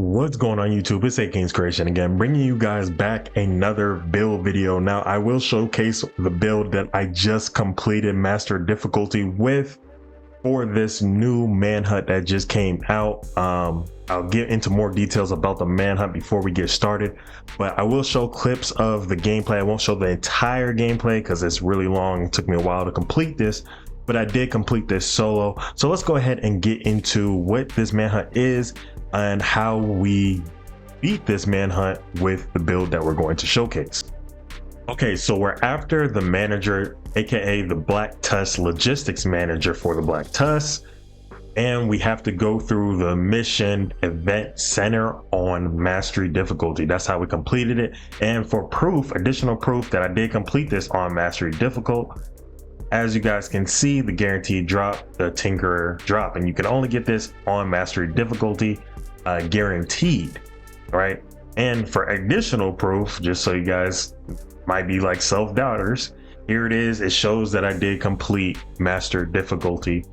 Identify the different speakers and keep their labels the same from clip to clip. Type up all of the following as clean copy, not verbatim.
Speaker 1: What's going on YouTube? It's AKingsCreation again, bringing you guys back another build video. Now I will showcase the build that I just completed master difficulty with for this new manhunt that just came out. I'll get into more details about the manhunt before we get started, but I will show clips of the gameplay. I won't show the entire gameplay because it's really long. It took me a while to complete this, but I did complete this solo. So let's go ahead and get into what this manhunt is and how we beat this manhunt with the build that we're going to showcase. Okay, so we're after the manager, aka the Black Tusk logistics manager for the Black Tusk, and we have to go through the mission event center on mastery difficulty. That's how we completed it. And for proof, additional proof that I did complete this on mastery difficult, as you guys can see, the guaranteed drop, the Tinkerer drop, and you can only get this on mastery difficulty, guaranteed, right? And for additional proof, just so you guys might be like self-doubters, here it is. It shows that I did complete master difficulty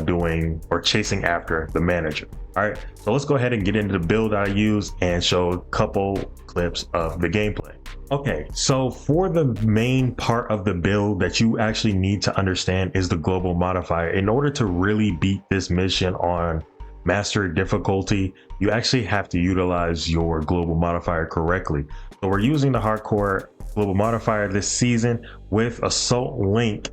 Speaker 1: doing or chasing after the manager. All right, so let's go ahead and get into the build I use and show a couple clips of the gameplay. Okay, so for the main part of the build that you actually need to understand is the global modifier. In order to really beat this mission on master difficulty, you actually have to utilize your global modifier correctly. So we're using the hardcore global modifier this season with Assault Link.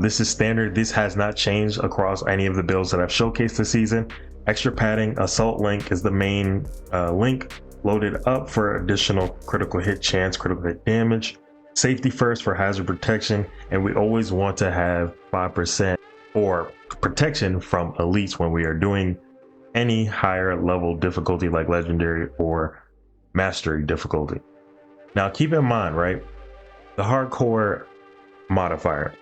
Speaker 1: This is standard. This has not changed across any of the builds that I've showcased this season. Extra padding, Assault Link is the main link, loaded up for additional critical hit chance, critical hit damage, safety first for hazard protection, and we always want to have 5% or protection from elites when we are doing any higher level difficulty like legendary or mastery difficulty. Now keep in mind, right, the hardcore modifier,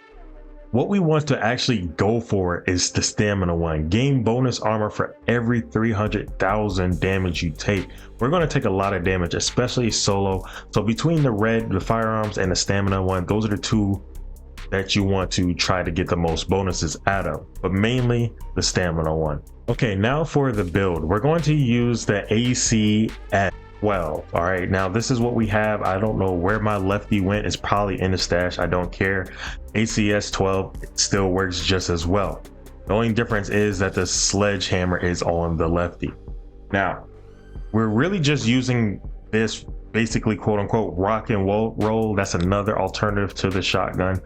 Speaker 1: what we want to actually go for is the stamina one. Gain bonus armor for every 300,000 damage you take. We're going to take a lot of damage, especially solo. So between the firearms and the stamina one, those are the two that you want to try to get the most bonuses out of, but mainly the stamina one. Okay, now for the build, we're going to use the ACS 12. All right, now this is what we have. I don't know where my lefty went. It's probably in the stash. I don't care. ACS 12 still works just as well. The only difference is that the sledgehammer is on the lefty. Now we're really just using this basically quote unquote rock and roll. That's another alternative to the shotgun.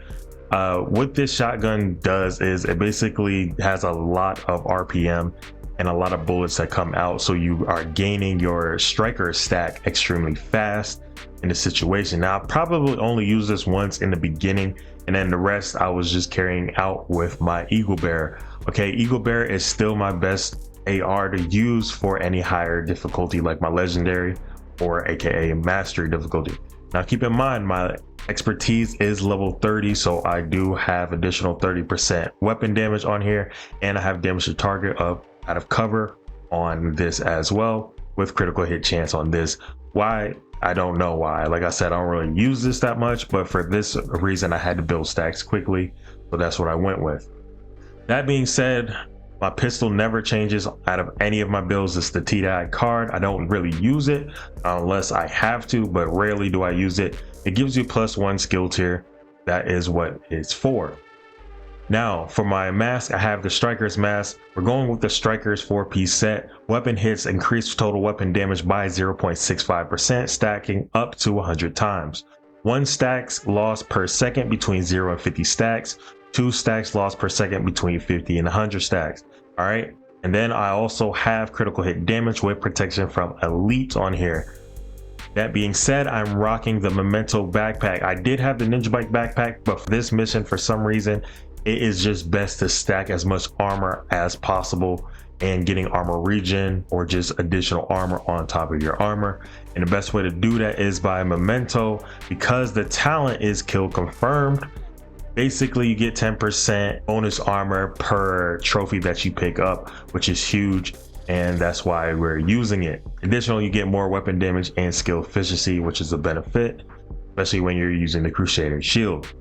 Speaker 1: What this shotgun does is it basically has a lot of RPM and a lot of bullets that come out, so you are gaining your striker stack extremely fast in the situation. Now I probably only use this once in the beginning, and then the rest I was just carrying out with my Eagle Bear. Okay, Eagle Bear is still my best AR to use for any higher difficulty like my legendary or aka mastery difficulty. Now keep in mind my expertise is level 30, so I do have additional 30% weapon damage on here, and I have damage to target of out of cover on this as well, with critical hit chance on this. Why? I don't know why. Like I said, I don't really use this that much, but for this reason I had to build stacks quickly, so that's what I went with. That being said, my pistol never changes out of any of my builds. It's the T-Dye card. I don't really use it unless I have to, but rarely do I use it. It gives you +1 skill tier. That is what it's for. Now for my mask, I have the Striker's mask. We're going with the Striker's 4-piece set. Weapon hits increase total weapon damage by 0.65%, stacking up to 100 times. 1 stacks lost per second between 0 and 50 stacks. 2 stacks lost per second between 50 and 100 stacks. All right, and then I also have critical hit damage with protection from elite on here. That being said, I'm rocking the Memento backpack. I did have the Ninja Bike backpack, but for this mission, for some reason, it is just best to stack as much armor as possible and getting armor regen or just additional armor on top of your armor. And the best way to do that is by Memento, because the talent is kill confirmed. Basically you get 10% bonus armor per trophy that you pick up, which is huge, and that's why we're using it. Additionally, you get more weapon damage and skill efficiency, which is a benefit, especially when you're using the Crusader shield.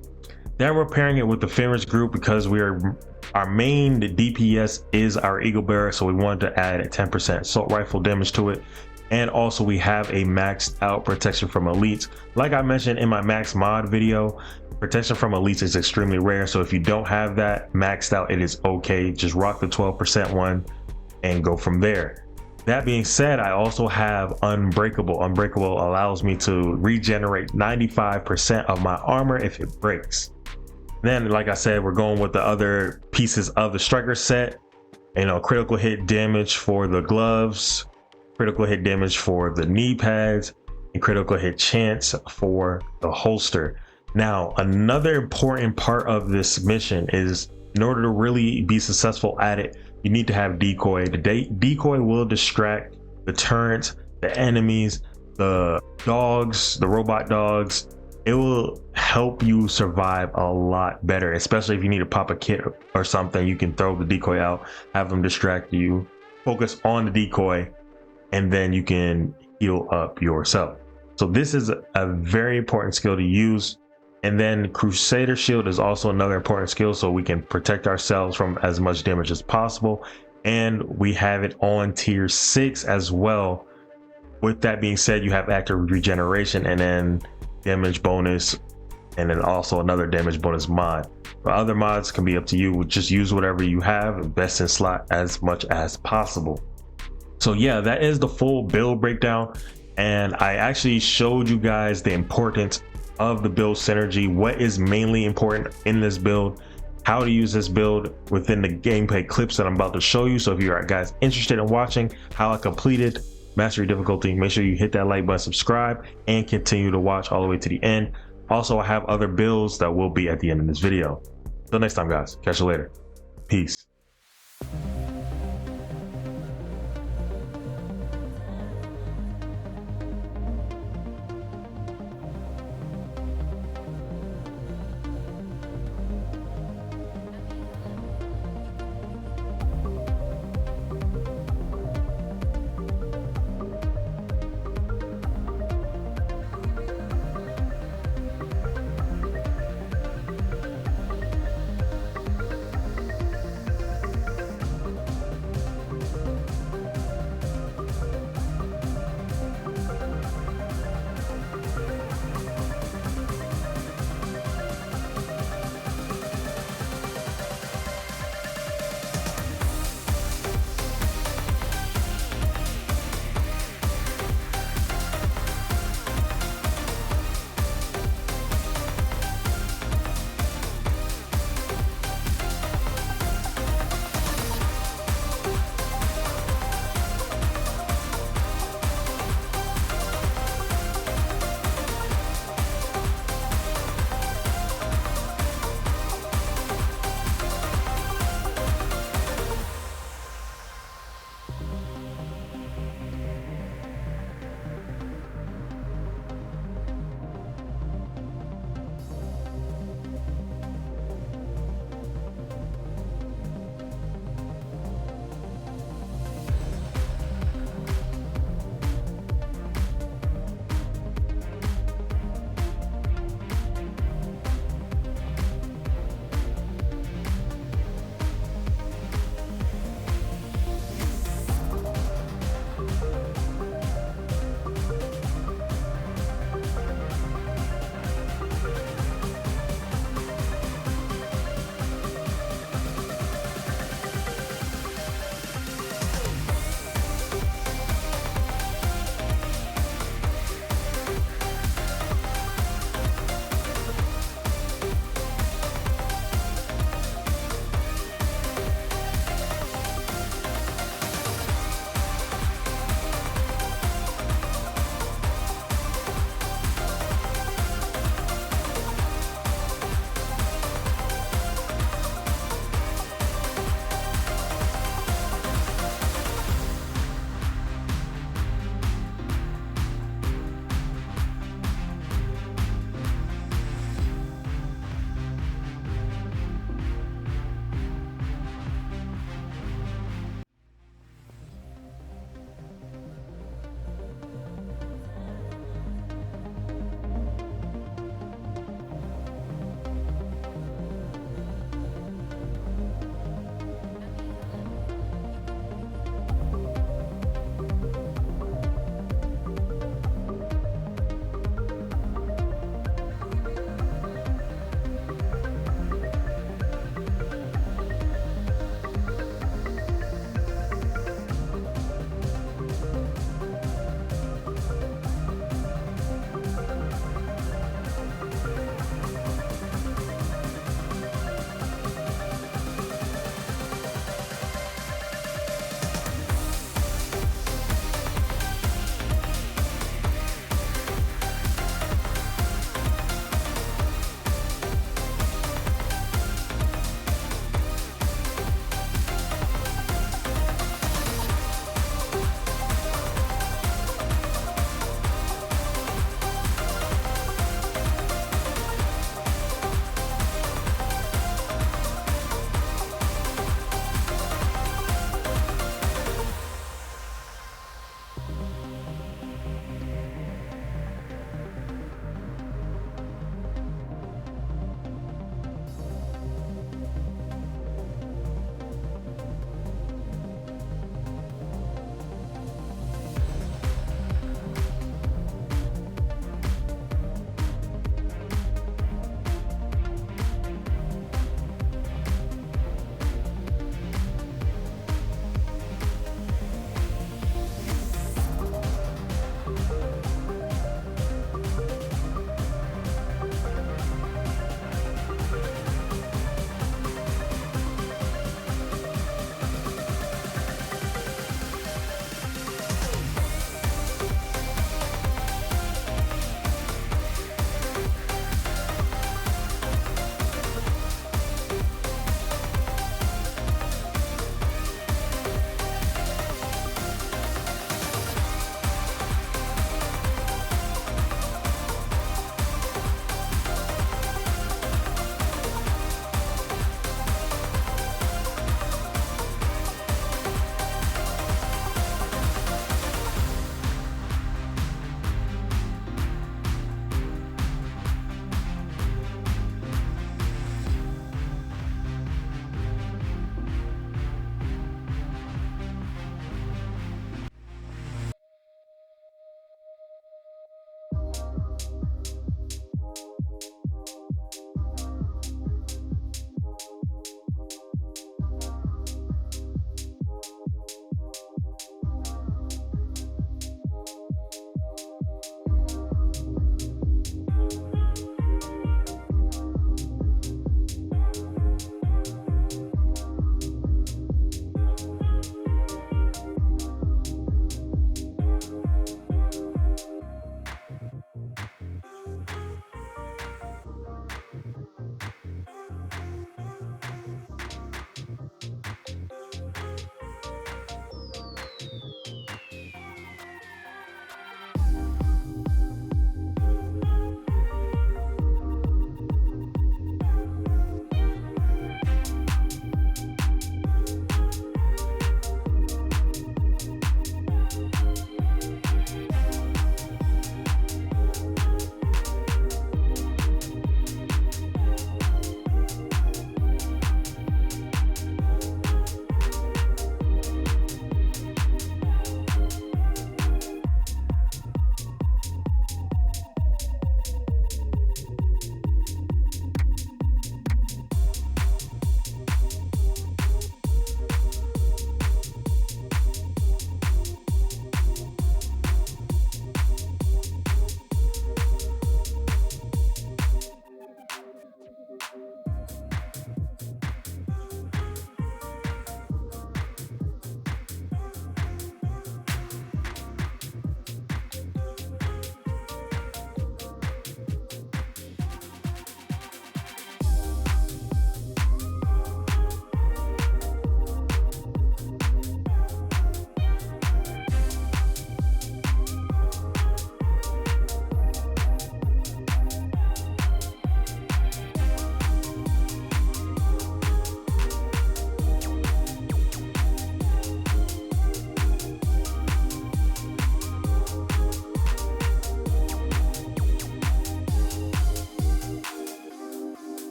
Speaker 1: Then we're pairing it with the Fenris group because our main DPS is our Eagle Bearer, so we wanted to add a 10% assault rifle damage to it. And also we have a maxed out protection from elites. Like I mentioned in my max mod video, protection from elites is extremely rare, so if you don't have that maxed out, it is okay. Just rock the 12% one and go from there. That being said, I also have Unbreakable. Unbreakable allows me to regenerate 95% of my armor if it breaks. Then, like I said, we're going with the other pieces of the striker set. You know, critical hit damage for the gloves, critical hit damage for the knee pads, and critical hit chance for the holster. Now, another important part of this mission is, in order to really be successful at it, you need to have decoy. The decoy will distract the turrets, the enemies, the dogs, the robot dogs. It will help you survive a lot better, especially if you need to pop a kit or something. You can throw the decoy out, have them distract you, focus on the decoy, and then you can heal up yourself. So this is a very important skill to use. And then Crusader Shield is also another important skill, so we can protect ourselves from as much damage as possible. And we have it on tier 6 as well. With that being said, you have active regeneration and then damage bonus, and then also another damage bonus mod. But other mods can be up to you. Just use whatever you have, invest in slot as much as possible. So yeah, that is the full build breakdown. And I actually showed you guys the importance of the build synergy, what is mainly important in this build, how to use this build within the gameplay clips that I'm about to show you. So if you are guys interested in watching how I completed Mastery Difficulty, make sure you hit that like button, subscribe, and continue to watch all the way to the end. Also, I have other builds that will be at the end of this video. Till next time, guys, catch you later. Peace.